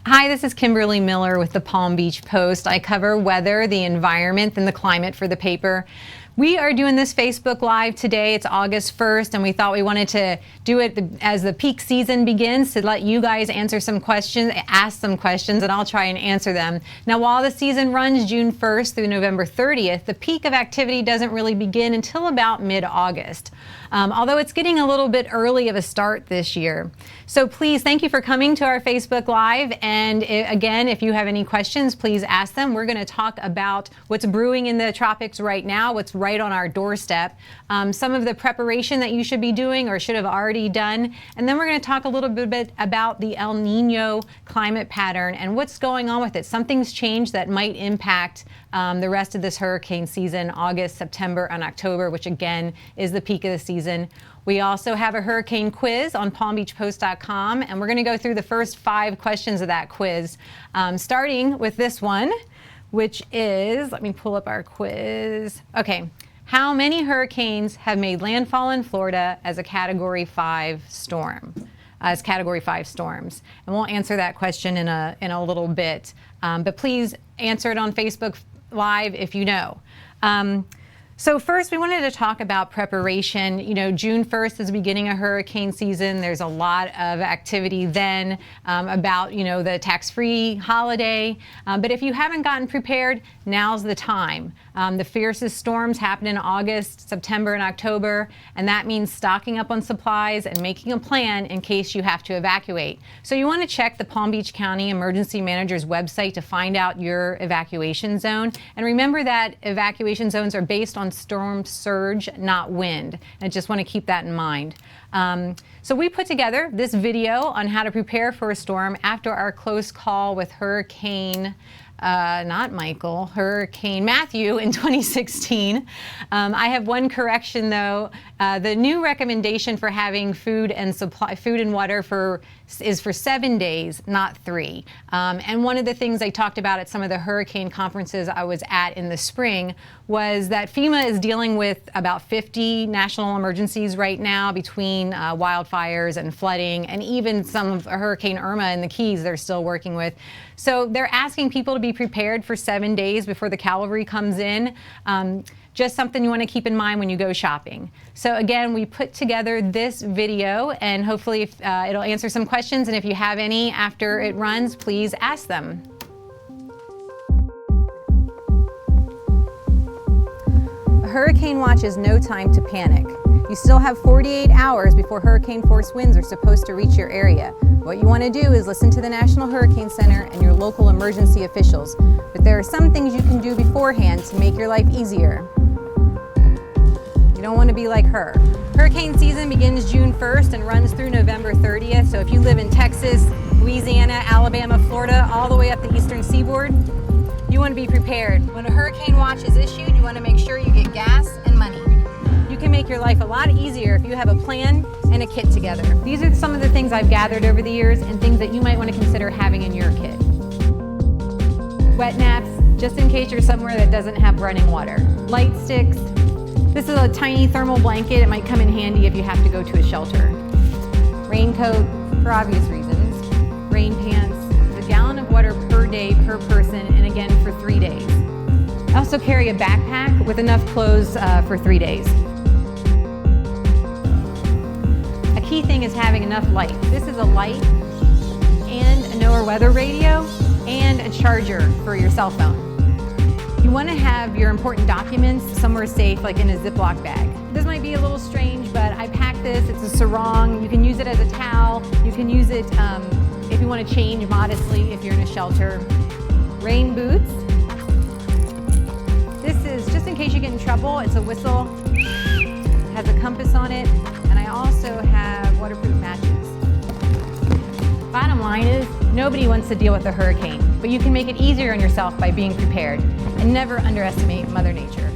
Hi, this is Kimberly Miller with the Palm Beach Post. I cover weather, the environment, and the climate for the paper. We are doing this Facebook Live today. It's August 1st, and we thought we wanted to do it as the peak season begins to let you guys answer some questions, ask some questions, and I'll try and answer them. Now, while the season runs June 1st through November 30th, the peak of activity doesn't really begin until about mid-August, although it's getting a little bit early of a start this year. So please, thank you for coming to our Facebook Live, and again, if you have any questions, please ask them. We're going to talk about what's brewing in the tropics right now, what's right on our doorstep, some of the preparation that you should be doing or should have already done, and then we're going to talk a little bit about the El Nino climate pattern and what's going on with it. Something's changed that might impact the rest of this hurricane season, August, September, and October, which again is the peak of the season. We also have a hurricane quiz on palmbeachpost.com, and we're going to go through the first 5 questions of that quiz, starting with this one, which is, let me pull up our quiz. Okay, how many hurricanes have made landfall in Florida as a Category 5 storm? As Category 5 storms. And we'll answer that question in a little bit. But please answer it on Facebook Live if you know. So first, we wanted to talk about preparation. You know, June 1st is the beginning of hurricane season. There's a lot of activity then about, you know, the tax-free holiday. But if you haven't gotten prepared, now's the time. The fiercest storms happen in August, September, and October, and that means stocking up on supplies and making a plan in case you have to evacuate. So you want to check the Palm Beach County Emergency Manager's website to find out your evacuation zone. And remember that evacuation zones are based on storm surge, not wind. And I just want to keep that in mind. So we put together this video on how to prepare for a storm after our close call with Hurricane Matthew in 2016. I have one correction though. The new recommendation for having food and water is for 7 days, not 3. And one of the things I talked about at some of the hurricane conferences I was at in the spring was that FEMA is dealing with about 50 national emergencies right now between wildfires and flooding, and even some of Hurricane Irma in the Keys they're still working with. So they're asking people to be prepared for 7 days before the cavalry comes in. Just something you want to keep in mind when you go shopping. So again, we put together this video, and hopefully it'll answer some questions, and if you have any after it runs, please ask them. A hurricane watch is no time to panic. You still have 48 hours before hurricane force winds are supposed to reach your area. What you want to do is listen to the National Hurricane Center and your local emergency officials. But there are some things you can do beforehand to make your life easier. You don't want to be like her. Hurricane season begins June 1st and runs through November 30th. So if you live in Texas, Louisiana, Alabama, Florida, all the way up the eastern seaboard, you want to be prepared. When a hurricane watch is issued, you want to make sure you get gas and money. You can make your life a lot easier if you have a plan and a kit together. These are some of the things I've gathered over the years and things that you might want to consider having in your kit. Wet naps, just in case you're somewhere that doesn't have running water. Light sticks. This is a tiny thermal blanket. It might come in handy if you have to go to a shelter. Raincoat, for obvious reasons. Rain pants, a gallon of water per day per person, and again for 3 days. I also carry a backpack with enough clothes for 3 days. A key thing is having enough light. This is a light and a NOAA weather radio and a charger for your cell phone. You want to have your important documents somewhere safe, like in a Ziploc bag. This might be a little strange, but I packed this. It's a sarong. You can use it as a towel. You can use it if you want to change modestly if you're in a shelter. Rain boots. This is just in case you get in trouble. It's a whistle. It has a compass on it. And I also have waterproof matches. Bottom line is, nobody wants to deal with a hurricane, but you can make it easier on yourself by being prepared, and never underestimate Mother Nature.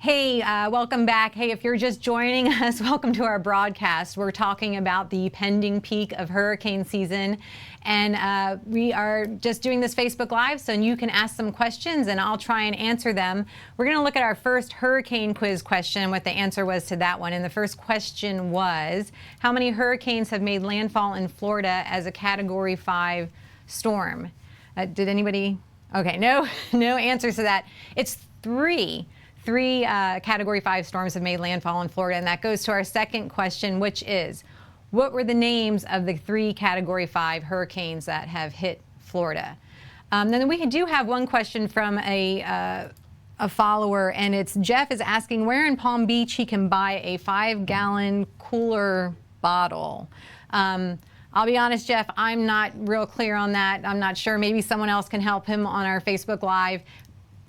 Hey, welcome back. Hey, if you're just joining us, welcome to our broadcast. We're talking about the pending peak of hurricane season, and we are just doing this Facebook Live, so you can ask some questions and I'll try and answer them. We're going to look at our first hurricane quiz question, what the answer was to that one. And the first question was, how many hurricanes have made landfall in Florida as a Category 5 storm? Did anybody? Okay, no answers to that. It's three Category 5 storms have made landfall in Florida, and that goes to our second question, which is, what were the names of the 3 Category 5 hurricanes that have hit Florida? Then we do have one question from a follower, and it's Jeff is asking where in Palm Beach he can buy a 5-gallon cooler bottle. I'll be honest, Jeff, I'm not real clear on that. I'm not sure. Maybe someone else can help him on our Facebook Live.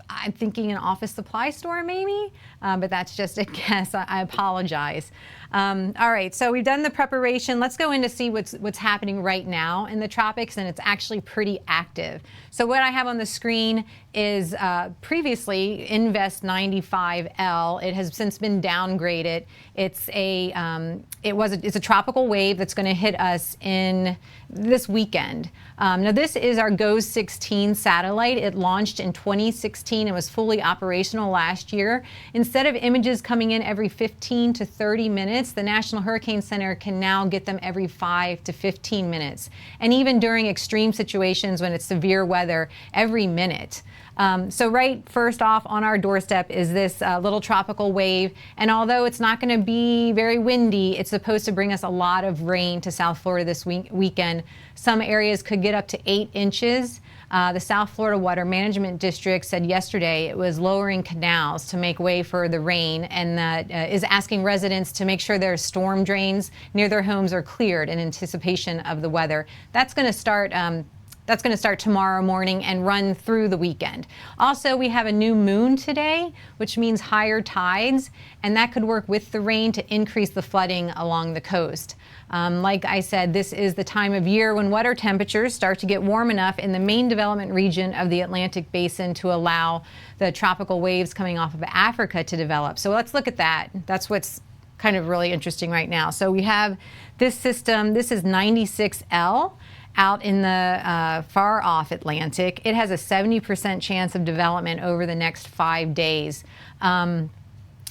I'm thinking an office supply store maybe, but that's just a guess. I apologize. All right, so we've done the preparation. Let's go in to see what's happening right now in the tropics, and it's actually pretty active. So what I have on the screen is previously Invest 95L. It has since been downgraded. It's a tropical wave that's going to hit us in this weekend. Now this is our GOES 16 satellite. It launched in 2016 and was fully operational last year. Instead of images coming in every 15 to 30 minutes, the National Hurricane Center can now get them every 5 to 15 minutes. And even during extreme situations when it's severe weather, every minute. So right first off on our doorstep is this little tropical wave, and although it's not going to be very windy, it's supposed to bring us a lot of rain to South Florida this weekend. Some areas could get up to 8 inches. The South Florida Water Management District said yesterday it was lowering canals to make way for the rain, and that is asking residents to make sure their storm drains near their homes are cleared in anticipation of the weather. That's going to start tomorrow morning and run through the weekend. Also, we have a new moon today, which means higher tides, and that could work with the rain to increase the flooding along the coast. Like I said, this is the time of year when water temperatures start to get warm enough in the main development region of the Atlantic Basin to allow the tropical waves coming off of Africa to develop. So let's look at that. That's what's kind of really interesting right now. So we have this system. This is 96L. Out in the far off Atlantic. It has a 70% chance of development over the next 5 days.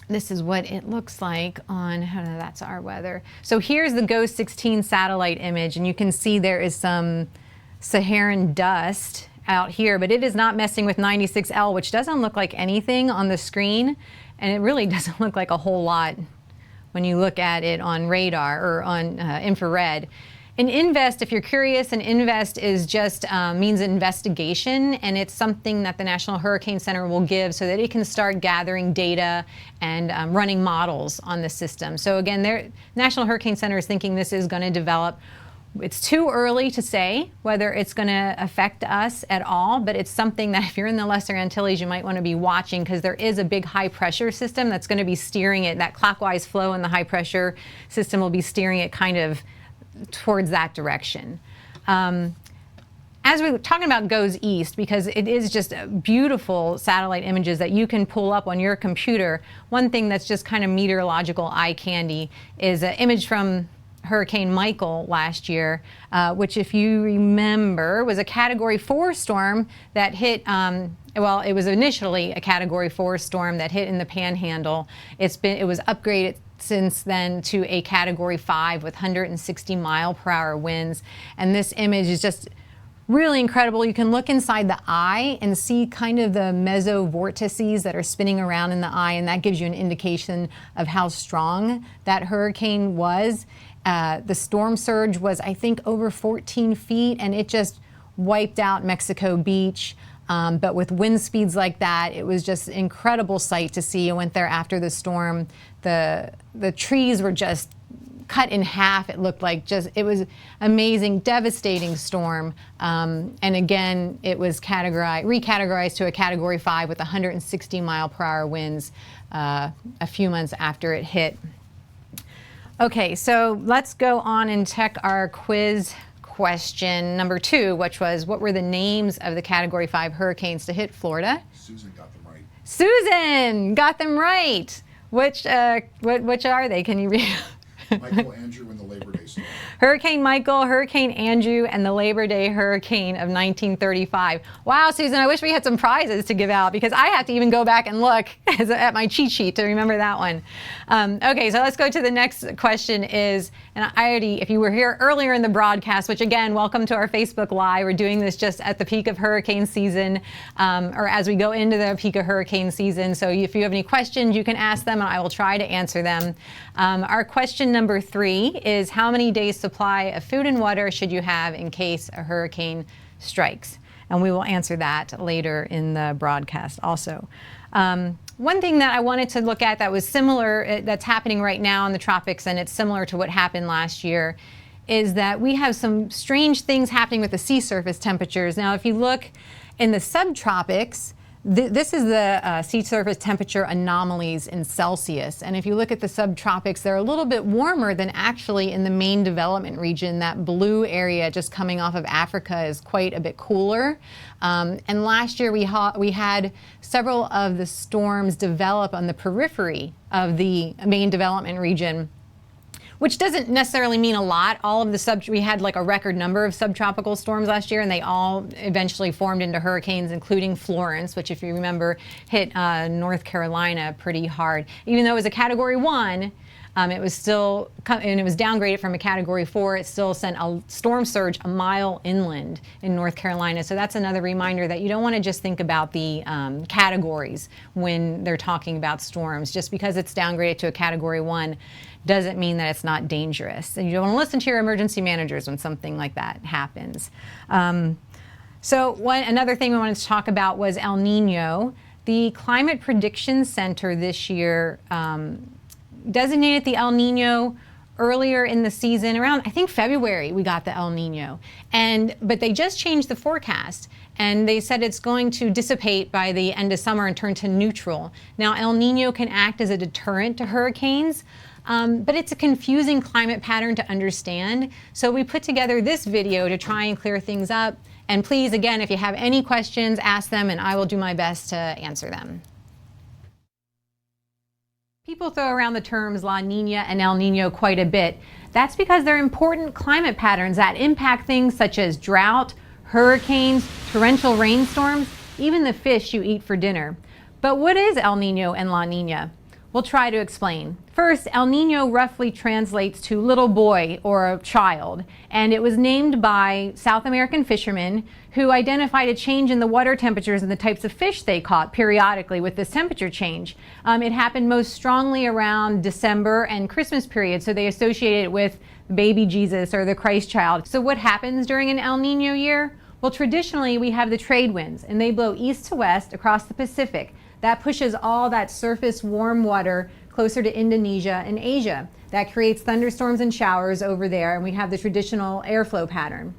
This is what it looks like on, that's our weather. So here's the GOES 16 satellite image, and you can see there is some Saharan dust out here, but it is not messing with 96L, which doesn't look like anything on the screen, and it really doesn't look like a whole lot when you look at it on radar or on infrared. An Invest, if you're curious, an Invest is just means investigation, and it's something that the National Hurricane Center will give so that it can start gathering data and running models on the system. So again, the National Hurricane Center is thinking this is going to develop. It's too early to say whether it's going to affect us at all, but it's something that if you're in the Lesser Antilles, you might want to be watching, because there is a big high pressure system that's going to be steering it. That clockwise flow in the high pressure system will be steering it kind of towards that direction. As we're talking about GOES East, because it is just beautiful satellite images that you can pull up on your computer, one thing that's just kind of meteorological eye candy is an image from Hurricane Michael last year, which, if you remember, was a Category 4 storm that hit, well, it was initially a Category 4 storm that hit in the Panhandle. It was upgraded since then to a Category 5 with 160-mile-per-hour winds. And this image is just really incredible. You can look inside the eye and see kind of the mesovortices that are spinning around in the eye, and that gives you an indication of how strong that hurricane was. The storm surge was, I think, over 14 feet, and it just wiped out Mexico Beach. But with wind speeds like that, it was just an incredible sight to see. I went there after the storm. The trees were just cut in half. It looked like it was amazing, devastating storm. And again, it was recategorized to a Category 5 with 160-mile-per-hour winds a few months after it hit. Okay, so let's go on and check our quiz question number 2, which was, what were the names of the Category 5 hurricanes to hit Florida? Susan got them right. Susan, got them right. Which are they? Can you read? Michael, Andrew, and the Labor Day storm. Hurricane Michael, Hurricane Andrew, and the Labor Day hurricane of 1935. Wow, Susan, I wish we had some prizes to give out because I have to even go back and look at my cheat sheet to remember that one. Okay, so let's go to the next question is, and I already, if you were here earlier in the broadcast, which again, welcome to our Facebook Live. We're doing this just at the peak of hurricane season, or as we go into the peak of hurricane season. So if you have any questions, you can ask them and I will try to answer them. Our question number 3 is, how many days supply of food and water should you have in case a hurricane strikes? And we will answer that later in the broadcast also. One thing that I wanted to look at that was similar, that's happening right now in the tropics, and it's similar to what happened last year, is that we have some strange things happening with the sea surface temperatures. Now, if you look in the subtropics, this is the sea surface temperature anomalies in Celsius. And if you look at the subtropics, they're a little bit warmer than actually in the main development region. That blue area just coming off of Africa is quite a bit cooler. And last year we had several of the storms develop on the periphery of the main development region, which doesn't necessarily mean a lot. All of the we had like a record number of subtropical storms last year, and they all eventually formed into hurricanes, including Florence, which, if you remember, hit North Carolina pretty hard. Even though it was a Category 1, it was still, and it was downgraded from a Category 4, it still sent a storm surge a mile inland in North Carolina. So that's another reminder that you don't want to just think about the categories when they're talking about storms. Just because it's downgraded to a Category 1 doesn't mean that it's not dangerous. And you don't want to listen to your emergency managers when something like that happens. Another thing we wanted to talk about was El Nino. The Climate Prediction Center this year designated the El Nino earlier in the season, around I think February we got the El Nino, but they just changed the forecast and they said it's going to dissipate by the end of summer and turn to neutral. Now, El Nino can act as a deterrent to hurricanes, but it's a confusing climate pattern to understand. So we put together this video to try and clear things up. And please, again, if you have any questions, ask them and I will do my best to answer them. People throw around the terms La Nina and El Nino quite a bit. That's because they're important climate patterns that impact things such as drought, hurricanes, torrential rainstorms, even the fish you eat for dinner. But what is El Nino and La Nina? We'll try to explain. First, El Nino roughly translates to little boy or a child, and it was named by South American fishermen who identified a change in the water temperatures and the types of fish they caught periodically with this temperature change. It happened most strongly around December and Christmas period, so they associated it with baby Jesus or the Christ child. So what happens during an El Nino year? Well, traditionally we have the trade winds, and they blow east to west across the Pacific. That pushes all that surface warm water closer to Indonesia and Asia. That creates thunderstorms and showers over there, and we have the traditional airflow pattern.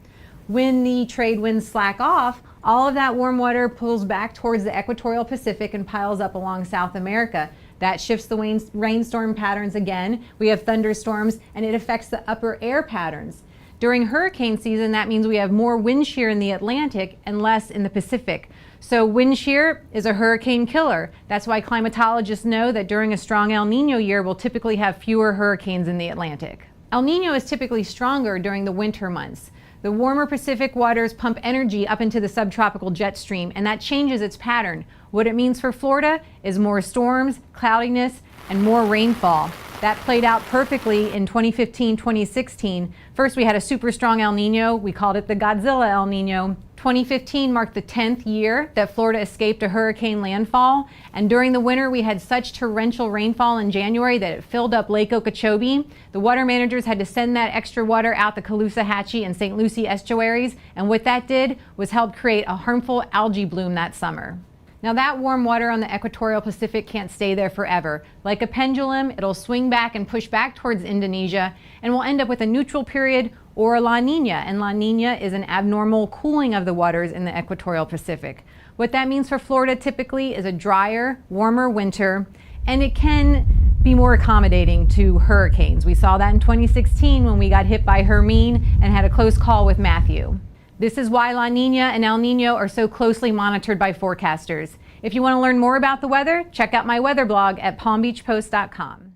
When the trade winds slack off, all of that warm water pulls back towards the equatorial Pacific and piles up along South America. That shifts the rainstorm patterns again. We have thunderstorms, and it affects the upper air patterns. During hurricane season, that means we have more wind shear in the Atlantic and less in the Pacific. So wind shear is a hurricane killer. That's why climatologists know that during a strong El Nino year, we'll typically have fewer hurricanes in the Atlantic. El Nino is typically stronger during the winter months. The warmer Pacific waters pump energy up into the subtropical jet stream, and that changes its pattern. What it means for Florida is more storms, cloudiness, and more rainfall. That played out perfectly in 2015, 2016. First, we had a super strong El Nino. We called it the Godzilla El Nino. 2015 marked the 10th year that Florida escaped a hurricane landfall. And during the winter, we had such torrential rainfall in January that it filled up Lake Okeechobee. The water managers had to send that extra water out the Caloosahatchee and St. Lucie estuaries. And what that did was help create a harmful algae bloom that summer. Now, that warm water on the equatorial Pacific can't stay there forever. Like a pendulum, it'll swing back and push back towards Indonesia, and we'll end up with a neutral period or a La Nina. And La Nina is an abnormal cooling of the waters in the equatorial Pacific. What that means for Florida typically is a drier, warmer winter, and it can be more accommodating to hurricanes. We saw that in 2016 when we got hit by Hermine and had a close call with Matthew. This is why La Nina and El Nino are so closely monitored by forecasters. If you want to learn more about the weather, check out my weather blog at palmbeachpost.com.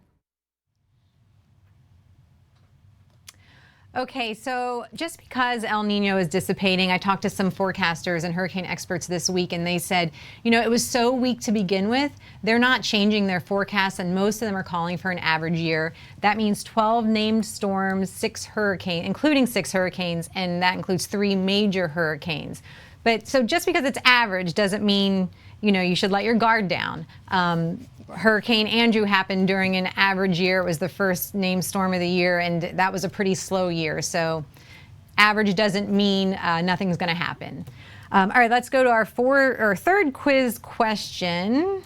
Okay, so just because El Nino is dissipating, I talked to some forecasters and hurricane experts this week, and they said, you know, it was so weak to begin with, they're not changing their forecasts, and most of them are calling for an average year. That means 12 named storms, 6 hurricanes, including 6 hurricanes, and that includes 3 major hurricanes. But so just because it's average doesn't mean, you know, you should let your guard down. Hurricane Andrew happened during an average year. It was the first named storm of the year, and that was a pretty slow year. So average doesn't mean nothing's going to happen. All right, let's go to our third quiz question.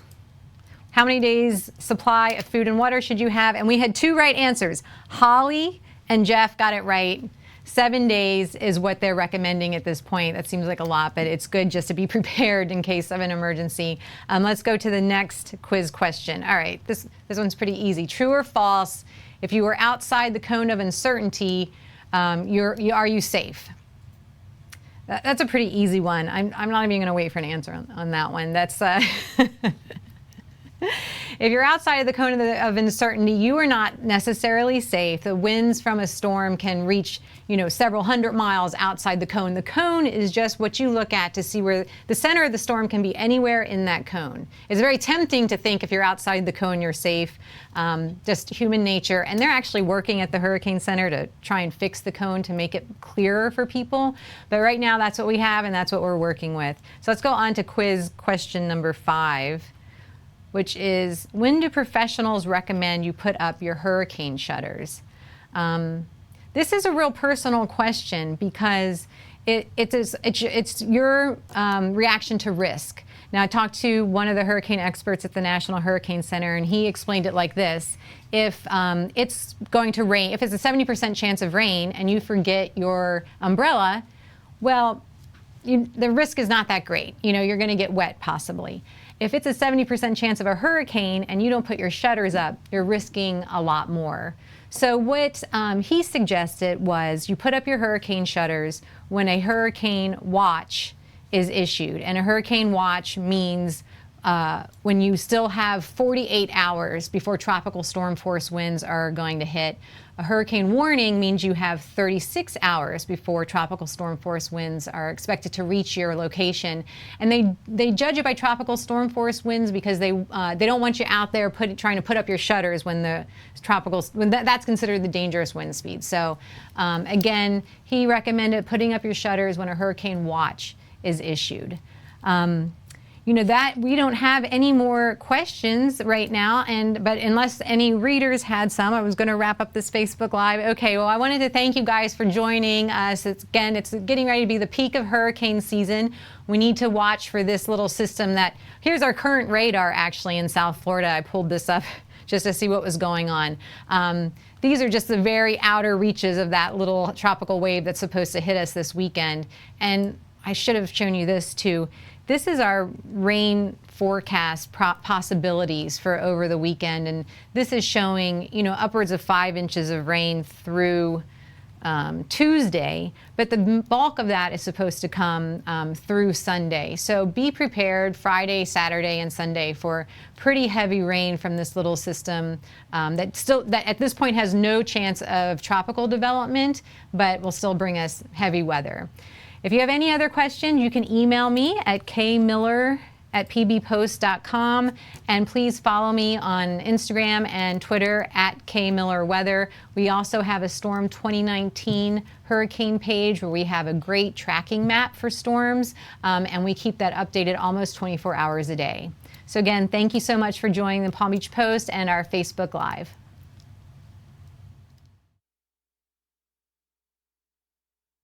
How many days supply of food and water should you have? And we had 2 right answers. Holly and Jeff got it right. 7 days is what they're recommending at this point. That seems like a lot, but it's good just to be prepared in case of an emergency. Let's go to the next quiz question. All right, this one's pretty easy. True or false, if you were outside the cone of uncertainty, are you safe? That's a pretty easy one. I'm not even going to wait for an answer on that one. That's if you're outside of the cone of uncertainty, you are not necessarily safe. The winds from a storm can reach, you know, several hundred miles outside the cone. The cone is just what you look at to see where the center of the storm can be anywhere in that cone. It's very tempting to think if you're outside the cone, you're safe. Just human nature. And they're actually working at the Hurricane Center to try and fix the cone to make it clearer for people. But right now, that's what we have, and that's what we're working with. So let's go on to quiz question number 5. Which is, when do professionals recommend you put up your hurricane shutters? This is a real personal question because it's your reaction to risk. Now, I talked to one of the hurricane experts at the National Hurricane Center, and he explained it like this. If it's going to rain, if it's a 70% chance of rain and you forget your umbrella, well, the risk is not that great. You know, you're going to get wet possibly. If it's a 70% chance of a hurricane and you don't put your shutters up, you're risking a lot more. So what he suggested was you put up your hurricane shutters when a hurricane watch is issued. And a hurricane watch means when you still have 48 hours before tropical storm force winds are going to hit. A hurricane warning means you have 36 hours before tropical storm force winds are expected to reach your location. And they judge it by tropical storm force winds because they don't want you out there trying to put up your shutters when that's considered the dangerous wind speed. So again, he recommended putting up your shutters when a hurricane watch is issued. You know, that we don't have any more questions right now, but unless any readers had some, I was going to wrap up this Facebook Live. Okay, well, I wanted to thank you guys for joining us. It's getting ready to be the peak of hurricane season. We need to watch for this little system here's our current radar actually in South Florida. I pulled this up just to see what was going on. These are just the very outer reaches of that little tropical wave that's supposed to hit us this weekend. And I should have shown you this too. This is our rain forecast possibilities for over the weekend, and this is showing, you know, upwards of 5 inches of rain through Tuesday, but the bulk of that is supposed to come through Sunday. So be prepared Friday, Saturday, and Sunday for pretty heavy rain from this little system that at this point has no chance of tropical development, but will still bring us heavy weather. If you have any other questions, you can email me at kmiller@pbpost.com, and please follow me on Instagram and Twitter at kmillerweather. We also have a Storm 2019 hurricane page where we have a great tracking map for storms, and we keep that updated almost 24 hours a day. So again, thank you so much for joining the Palm Beach Post and our Facebook Live.